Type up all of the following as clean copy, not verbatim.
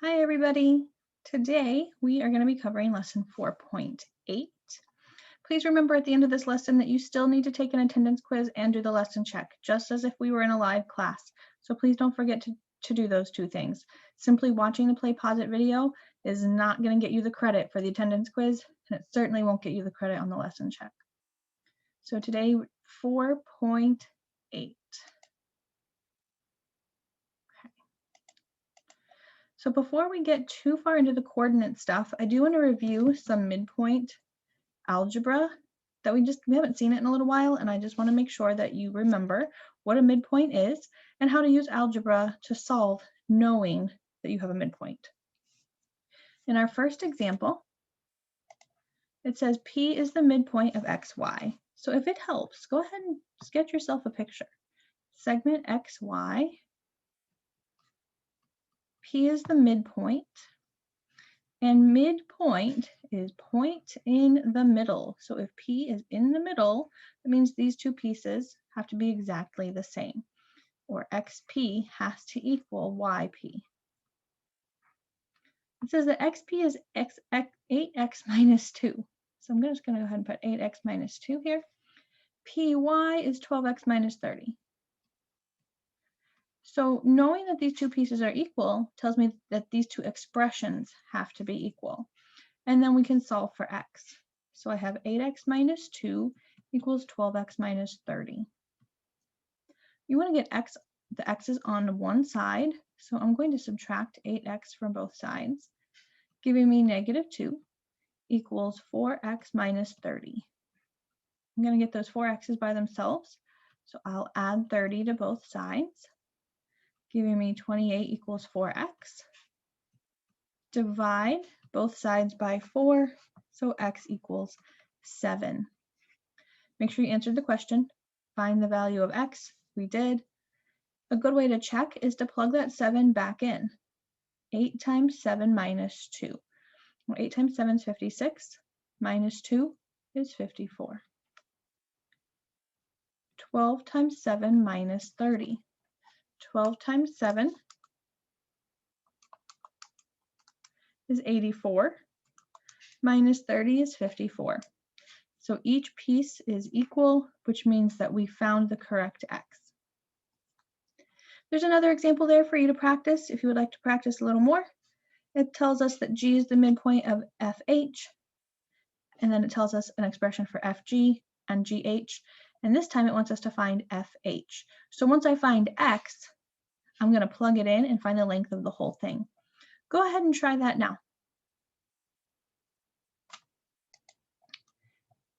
Hi everybody. Today we are going to be covering lesson 4.8. Please remember at the end of this lesson that you still need to take an attendance quiz and do the lesson check, just as if we were in a live class. So please don't forget to do those two things. Simply watching the play pause it video is not going to get you the credit for the attendance quiz, and it certainly won't get you the credit on the lesson check. So today 4.8. So before we get too far into the coordinate stuff, I do want to review some midpoint algebra that we haven't seen it in a little while, and I just want to make sure that you remember what a midpoint is and how to use algebra to solve knowing that you have a midpoint. In our first example, it says P is the midpoint of XY. So if it helps, go ahead and sketch yourself a picture. Segment XY. P is the midpoint, and midpoint is point in the middle. So if P is in the middle, that means these two pieces have to be exactly the same, or XP has to equal YP. It says that XP is 8x minus 2. So I'm just going to go ahead and put 8x minus 2 here. PY is 12x minus 30. So knowing that these two pieces are equal tells me that these two expressions have to be equal. And then we can solve for x. So I have 8x minus 2 equals 12x minus 30. You want to get the x's on one side, so I'm going to subtract 8x from both sides, giving me negative 2 equals 4x minus 30. I'm going to get those 4x's by themselves, so I'll add 30 to both sides, giving me 28 equals 4x. Divide both sides by 4, so x equals 7. Make sure you answered the question. Find the value of x. We did. A good way to check is to plug that 7 back in. 8 times 7 minus 2. Well, 8 times 7 is 56. Minus 2 is 54. 12 times 7 minus 30. 12 times 7 is 84. Minus 30 is 54. So each piece is equal, which means that we found the correct x. There's another example there for you to practice if you would like to practice a little more. It tells us that G is the midpoint of FH, and then it tells us an expression for FG and GH, and this time it wants us to find FH. So once I find x, I'm going to plug it in and find the length of the whole thing. Go ahead and try that now.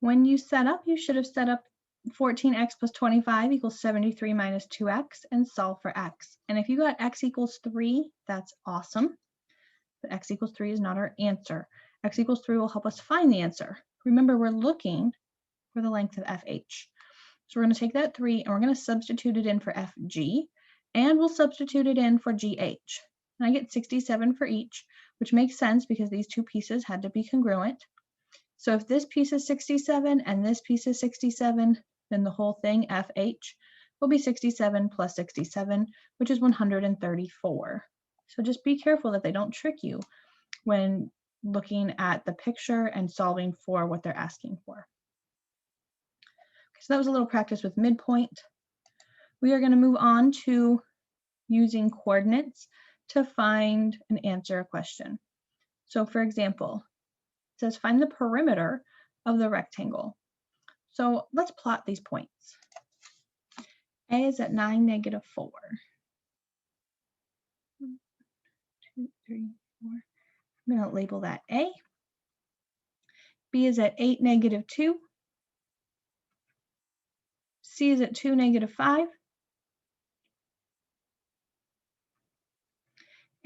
When you set up, you should have set up 14x plus 25 equals 73 minus 2x and solve for x. And if you got x equals 3, that's awesome. But x equals 3 is not our answer. X equals 3 will help us find the answer. Remember, we're looking for the length of FH. So we're going to take that 3 and we're going to substitute it in for FG, and we'll substitute it in for GH. And I get 67 for each, which makes sense because these two pieces had to be congruent. So if this piece is 67 and this piece is 67, then the whole thing, FH, will be 67 plus 67, which is 134. So just be careful that they don't trick you when looking at the picture and solving for what they're asking for. Okay, so that was a little practice with midpoint. We are going to move on to using coordinates to find and answer a question. So for example, it says find the perimeter of the rectangle. So let's plot these points. A is at 9, negative 4. 1, 2, 3, 4. I'm going to label that A. B is at 8, negative 2. C is at 2, negative 5.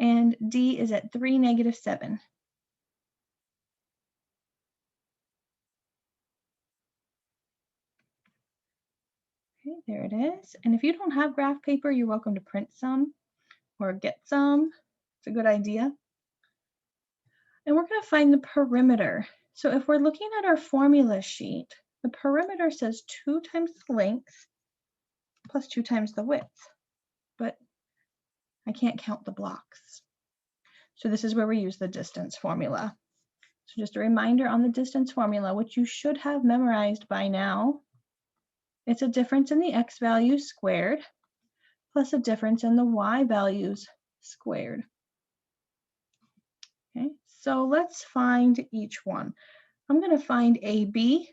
And D is at 3, negative 7. Okay, there it is. And if you don't have graph paper, you're welcome to print some or get some. It's a good idea. And we're going to find the perimeter. So if we're looking at our formula sheet, the perimeter says 2 times the length plus 2 times the width, but I can't count the blocks. So this is where we use the distance formula. So just a reminder on the distance formula, which you should have memorized by now. It's a difference in the x values squared plus a difference in the y values squared. Okay, so let's find each one. I'm going to find AB.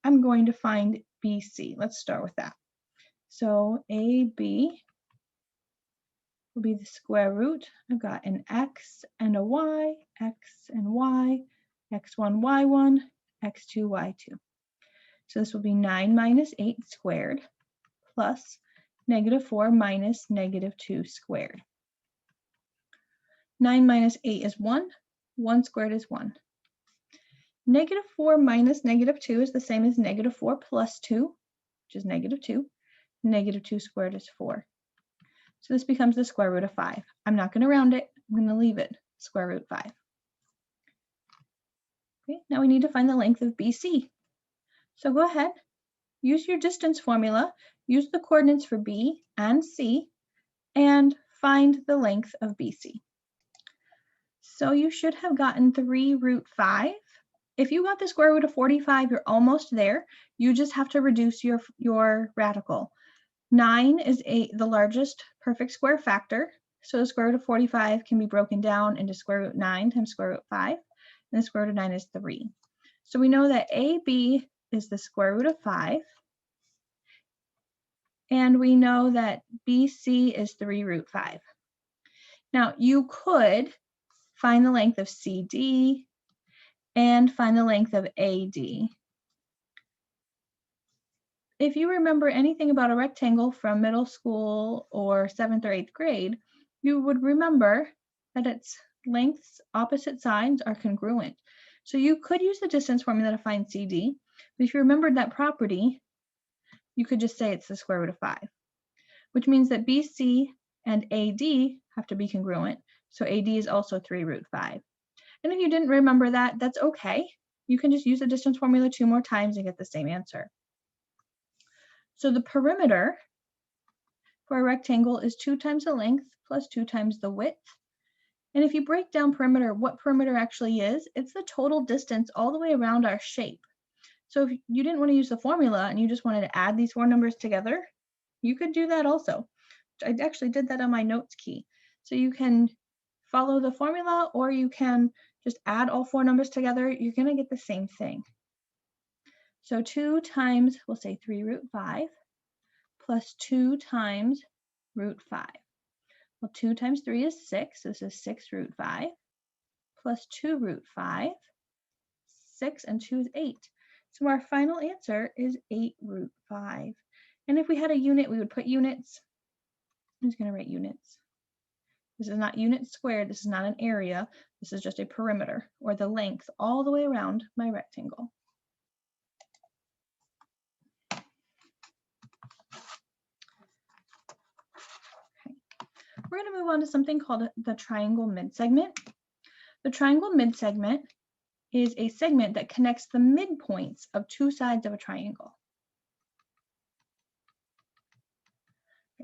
I'm going to find BC. Let's start with that. So AB will be the square root. I've got an x and a y, x and y, x1, y1, x2, y2. So this will be 9 minus 8 squared plus -4 minus -2 squared. 9 minus 8 is 1. 1 squared is 1. -4 minus -2 is the same as -4 plus 2, which is -2. -2 squared is 4. So this becomes the square root of 5. I'm not going to round it. I'm going to leave it square root 5. Okay, now we need to find the length of BC. So go ahead, use your distance formula, use the coordinates for B and C, and find the length of BC. So you should have gotten 3 root 5. If you got the square root of 45, you're almost there. You just have to reduce your radical. 9 is the largest perfect square factor. So the square root of 45 can be broken down into square root 9 times square root 5. And the square root of 9 is 3. So we know that AB is the square root of 5. And we know that BC is 3 root 5. Now you could find the length of CD and find the length of AD. If you remember anything about a rectangle from middle school or 7th or 8th grade, you would remember that its lengths, opposite sides are congruent. So you could use the distance formula to find CD, but if you remembered that property, you could just say it's the square root of 5, which means that BC and AD have to be congruent. So AD is also 3 root 5. And if you didn't remember that, that's okay. You can just use the distance formula 2 more times and get the same answer. So the perimeter for a rectangle is 2 times the length plus 2 times the width. And if you break down perimeter, what perimeter actually is, it's the total distance all the way around our shape. So if you didn't want to use the formula and you just wanted to add these 4 numbers together, you could do that also. I actually did that on my notes key. So you can follow the formula or you can just add all 4 numbers together. You're going to get the same thing. So 2 times, we'll say 3 root 5 plus 2 times root 5. Well, 2 times 3 is 6. This is 6 root 5 plus 2 root 5. 6 and 2 is 8. So our final answer is 8 root 5. And if we had a unit, we would put units. I'm just going to write units. This is not units squared. This is not an area. This is just a perimeter, or the length all the way around my rectangle. We're going to move on to something called the triangle midsegment. The triangle midsegment is a segment that connects the midpoints of 2 sides of a triangle.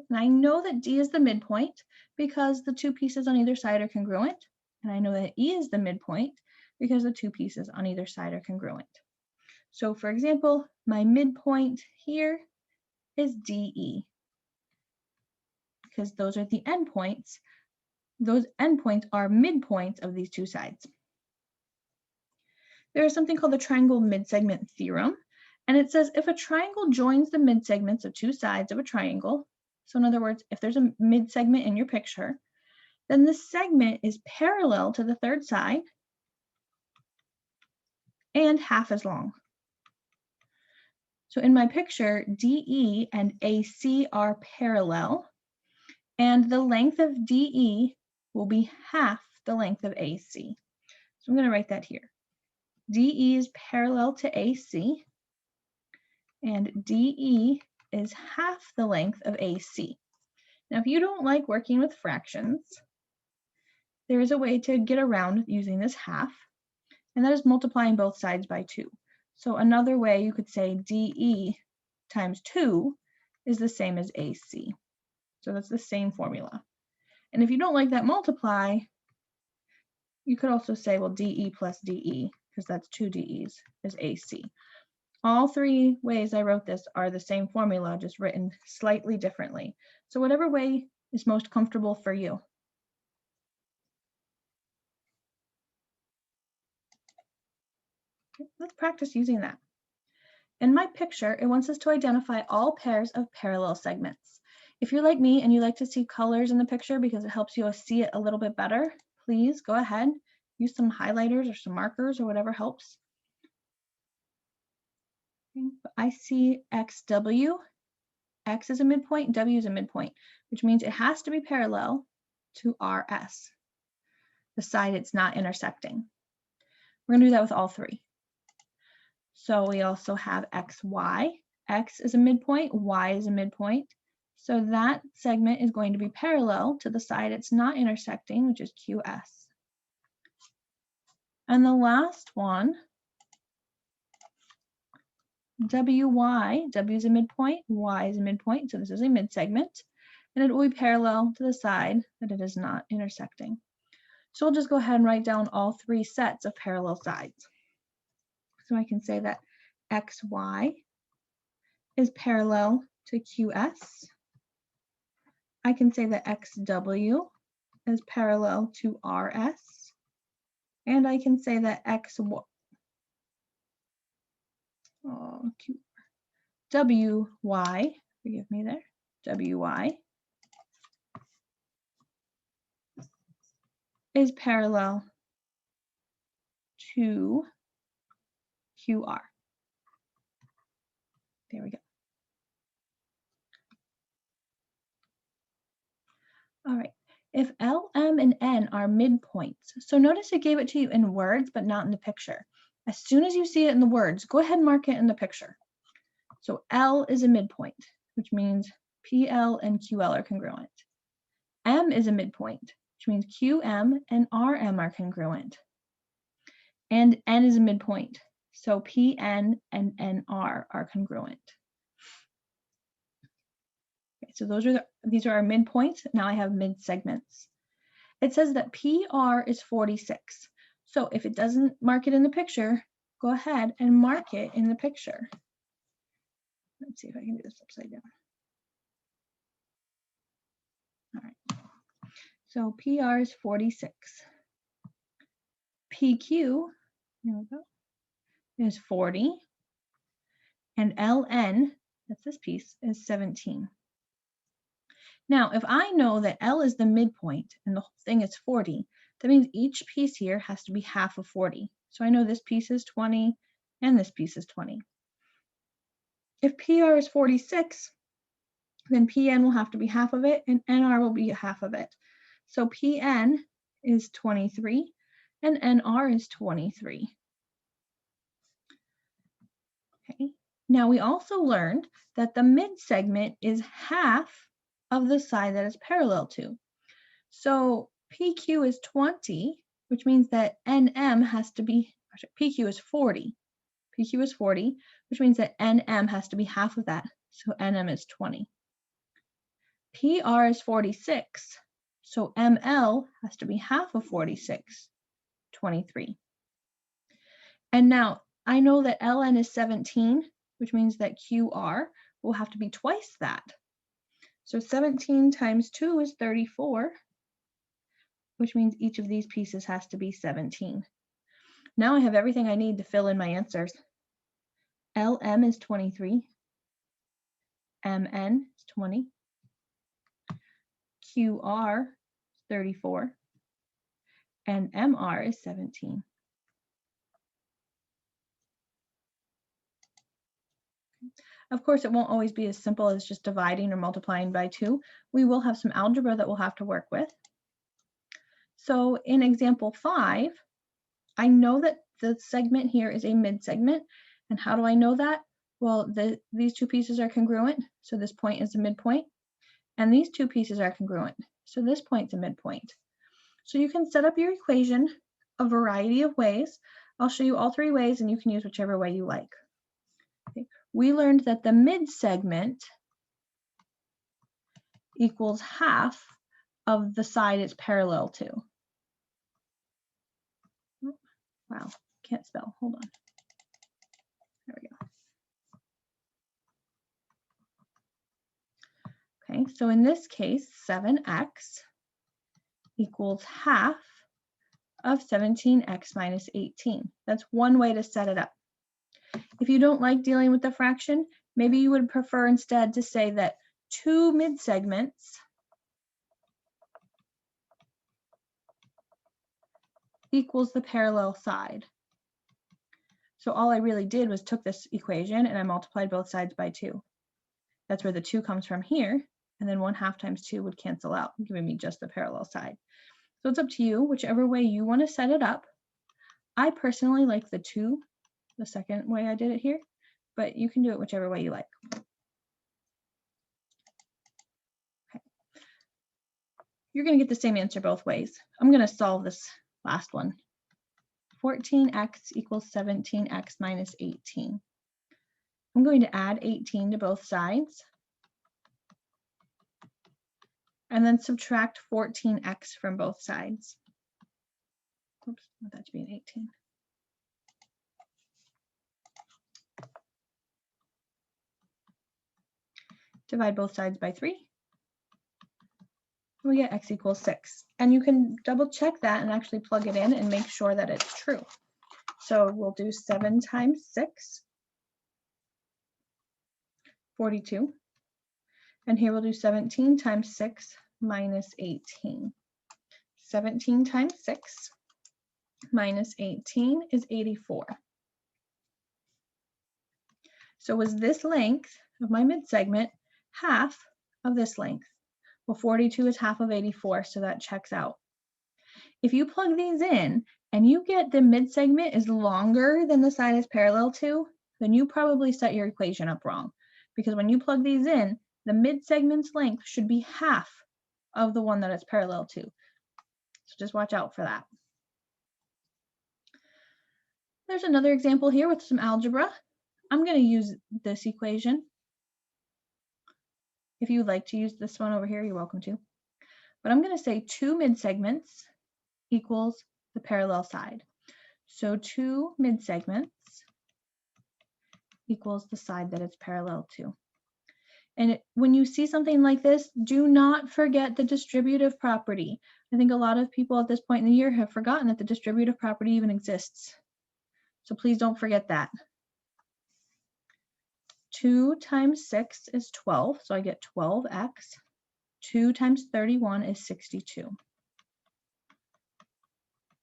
And I know that D is the midpoint because the 2 pieces on either side are congruent. And I know that E is the midpoint because the 2 pieces on either side are congruent. So for example, my midpoint here is DE, because those are the endpoints. Those endpoints are midpoints of these 2 sides. There is something called the triangle midsegment theorem, and it says if a triangle joins the midsegments of 2 sides of a triangle, so in other words, if there's a midsegment in your picture, then the segment is parallel to the 3rd side and half as long. So in my picture, DE and AC are parallel, and the length of DE will be half the length of AC. So I'm going to write that here. DE is parallel to AC, and DE is half the length of AC. Now, if you don't like working with fractions, there is a way to get around using this half, and that is multiplying both sides by 2. So another way you could say DE times 2 is the same as AC. So that's the same formula. And if you don't like that multiply, you could also say, well, DE plus DE, because that's 2 DEs, is AC. All three ways I wrote this are the same formula, just written slightly differently. So whatever way is most comfortable for you. Okay, let's practice using that. In my picture, it wants us to identify all pairs of parallel segments. If you're like me and you like to see colors in the picture because it helps you see it a little bit better, please go ahead, use some highlighters or some markers or whatever helps. I see XW. X is a midpoint, W is a midpoint, which means it has to be parallel to RS, the side it's not intersecting. We're going to do that with all three. So we also have XY. X is a midpoint, Y is a midpoint. So that segment is going to be parallel to the side it's not intersecting, which is QS. And the last one, WY, W is a midpoint, Y is a midpoint, so this is a midsegment, and it will be parallel to the side that it is not intersecting. So we'll just go ahead and write down all three sets of parallel sides. So I can say that XY is parallel to QS. I can say that XW is parallel to RS. And I can say that WY, forgive me there, WY is parallel to QR. There we go. All right, if L, M, and N are midpoints, so notice it gave it to you in words, but not in the picture. As soon as you see it in the words, go ahead and mark it in the picture. So L is a midpoint, which means PL and QL are congruent. M is a midpoint, which means QM and RM are congruent. And N is a midpoint, so PN and NR are congruent. Okay, so these are our midpoints. Now I have midsegments. It says that PR is 46. So if it doesn't mark it in the picture, go ahead and mark it in the picture. Let's see if I can do this upside down. All right. So PR is 46. PQ, there we go, is 40. And LN, that's this piece, is 17. Now, if I know that L is the midpoint and the whole thing is 40, that means each piece here has to be half of 40. So I know this piece is 20 and this piece is 20. If PR is 46, then PN will have to be half of it and NR will be half of it. So PN is 23 and NR is 23. Okay. Now we also learned that the midsegment is half of the side that is parallel to. So PQ is 20, which means that NM has to be, PQ is 40. PQ is 40, which means that NM has to be half of that. So NM is 20. PR is 46. So ML has to be half of 46, 23. And now I know that LN is 17, which means that QR will have to be twice that. So 17 times 2 is 34, which means each of these pieces has to be 17. Now I have everything I need to fill in my answers. LM is 23, MN is 20, QR is 34, and MR is 17. Of course, it won't always be as simple as just dividing or multiplying by 2. We will have some algebra that we'll have to work with. So in example 5, I know that the segment here is a midsegment. And how do I know that? Well, these two pieces are congruent, so this point is a midpoint. And these two pieces are congruent, so this point's a midpoint. So you can set up your equation a variety of ways. I'll show you all three ways, and you can use whichever way you like. Okay. We learned that the midsegment equals half of the side it's parallel to. Wow, can't spell. Hold on. There we go. Okay, so in this case, 7x equals half of 17x minus 18. That's one way to set it up. If you don't like dealing with the fraction, maybe you would prefer instead to say that 2 midsegments equals the parallel side. So all I really did was took this equation and I multiplied both sides by 2. That's where the 2 comes from here, and then 1/2 times 2 would cancel out, giving me just the parallel side. So it's up to you, whichever way you want to set it up. I personally like the 2, the second way I did it here, but you can do it whichever way you like. Okay. You're going to get the same answer both ways. I'm going to solve this last one. 14x equals 17x minus 18. I'm going to add 18 to both sides and then subtract 14x from both sides. Oops, I want that to be an 18. Divide both sides by 3. We get x equals 6. And you can double check that and actually plug it in and make sure that it's true. So we'll do 7 times 6, 42. And here we'll do 17 times 6 minus 18. 17 times 6 minus 18 is 84. So was this length of my midsegment half of this length? Well, 42 is half of 84, so that checks out. If you plug these in and you get the midsegment is longer than the side is parallel to, then you probably set your equation up wrong. Because when you plug these in, the midsegment's length should be half of the one that it's parallel to. So just watch out for that. There's another example here with some algebra. I'm going to use this equation. If you would like to use this one over here, you're welcome to. But I'm going to say 2 midsegments equals the parallel side. So 2 midsegments equals the side that it's parallel to. And when you see something like this, do not forget the distributive property. I think a lot of people at this point in the year have forgotten that the distributive property even exists. So please don't forget that. 2 times 6 is 12, so I get 12x. 2 times 31 is 62.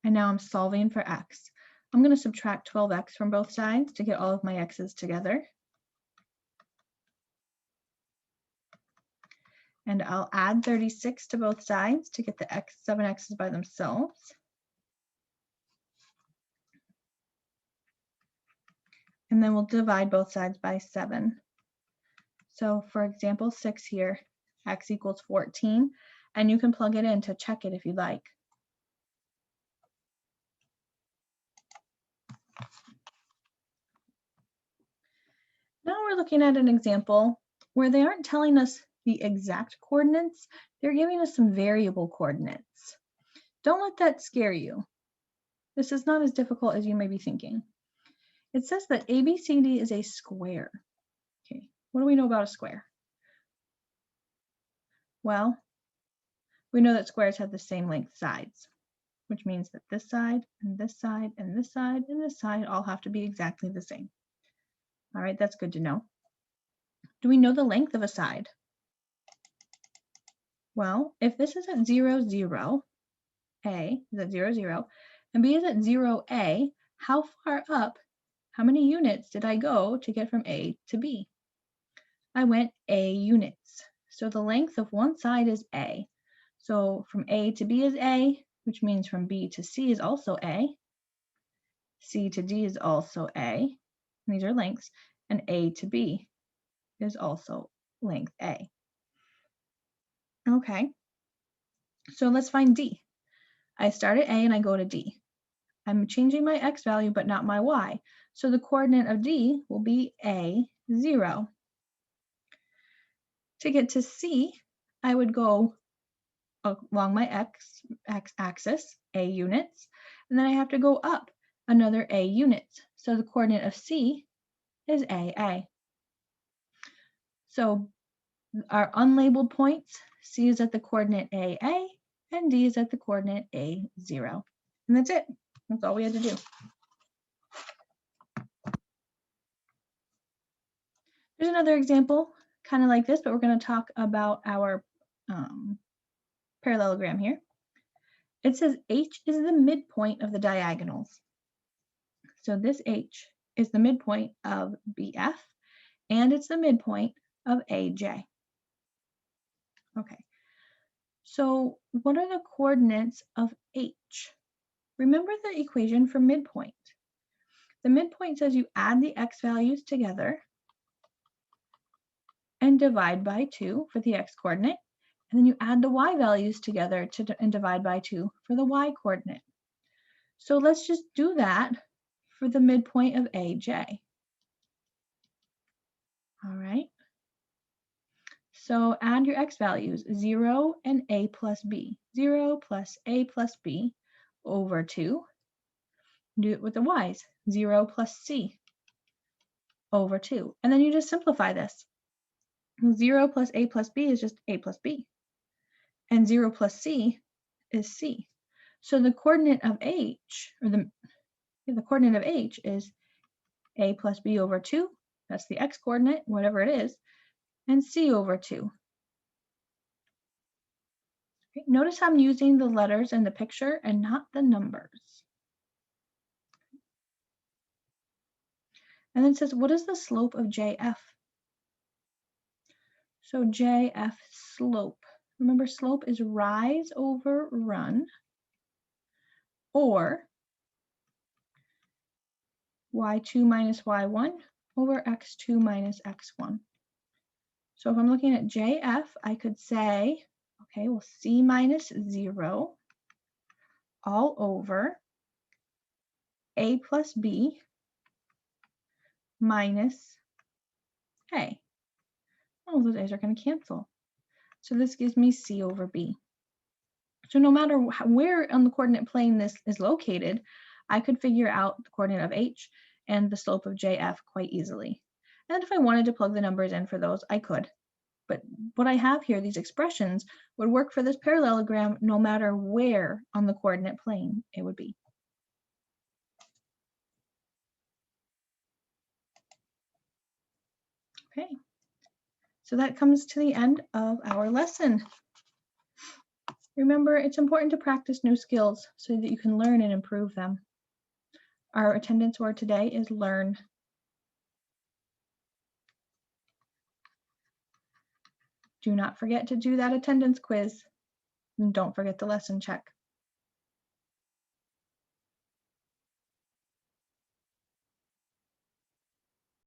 And now I'm solving for x. I'm going to subtract 12x from both sides to get all of my x's together. And I'll add 36 to both sides to get the 7x's by themselves. And then we'll divide both sides by 7. So for example 6 here, x equals 14, and you can plug it in to check it if you'd like. Now we're looking at an example where they aren't telling us the exact coordinates, they're giving us some variable coordinates. Don't let that scare you. This is not as difficult as you may be thinking. It says that ABCD is a square. Okay, what do we know about a square? Well, we know that squares have the same length sides, which means that this side and this side and this side and this side all have to be exactly the same. All right, that's good to know. Do we know the length of a side? Well, if this is at 0, 0, A is at 0, 0, and B is at 0, A, how far up, how many units did I go to get from A to B? I went A units. So the length of one side is A. So from A to B is A, which means from B to C is also A. C to D is also A. And these are lengths. And A to B is also length A. Okay, so let's find D. I start at A and I go to D. I'm changing my x value, but not my y. So the coordinate of D will be A, 0. To get to C, I would go along my x axis, A units, and then I have to go up another A units. So the coordinate of C is AA. So our unlabeled points, C is at the coordinate AA and D is at the coordinate A0. And that's it. That's all we had to do. There's another example kind of like this, but we're going to talk about our parallelogram here. It says H is the midpoint of the diagonals. So this H is the midpoint of BF and it's the midpoint of AJ. Okay, so what are the coordinates of H? Remember the equation for midpoint. The midpoint says you add the x values together and divide by 2 for the x coordinate, and then you add the y values together and divide by 2 for the y coordinate. So let's just do that for the midpoint of AJ. All right. So add your x values, 0 and a plus b. 0 plus a plus b over 2. Do it with the y's, 0 plus c over 2. And then you just simplify this. 0 plus a plus b is just a plus b. And 0 plus c is c. So the coordinate of h, or the coordinate of h is a plus b over 2. That's the x coordinate, whatever it is. And c over 2. Okay, notice I'm using the letters in the picture and not the numbers. And then it says, what is the slope of JF? So JF slope. Remember, slope is rise over run, or y2 minus y1 over x2 minus x1. So if I'm looking at JF, I could say, okay, well, c minus 0 all over a plus b minus a. All those a's are going to cancel. So this gives me c over b. So no matter where on the coordinate plane this is located, I could figure out the coordinate of h and the slope of JF quite easily. And if I wanted to plug the numbers in for those, I could. But what I have here, these expressions, would work for this parallelogram no matter where on the coordinate plane it would be. Okay, so that comes to the end of our lesson. Remember, it's important to practice new skills so that you can learn and improve them. Our attendance word today is learn. Do not forget to do that attendance quiz. And don't forget the lesson check.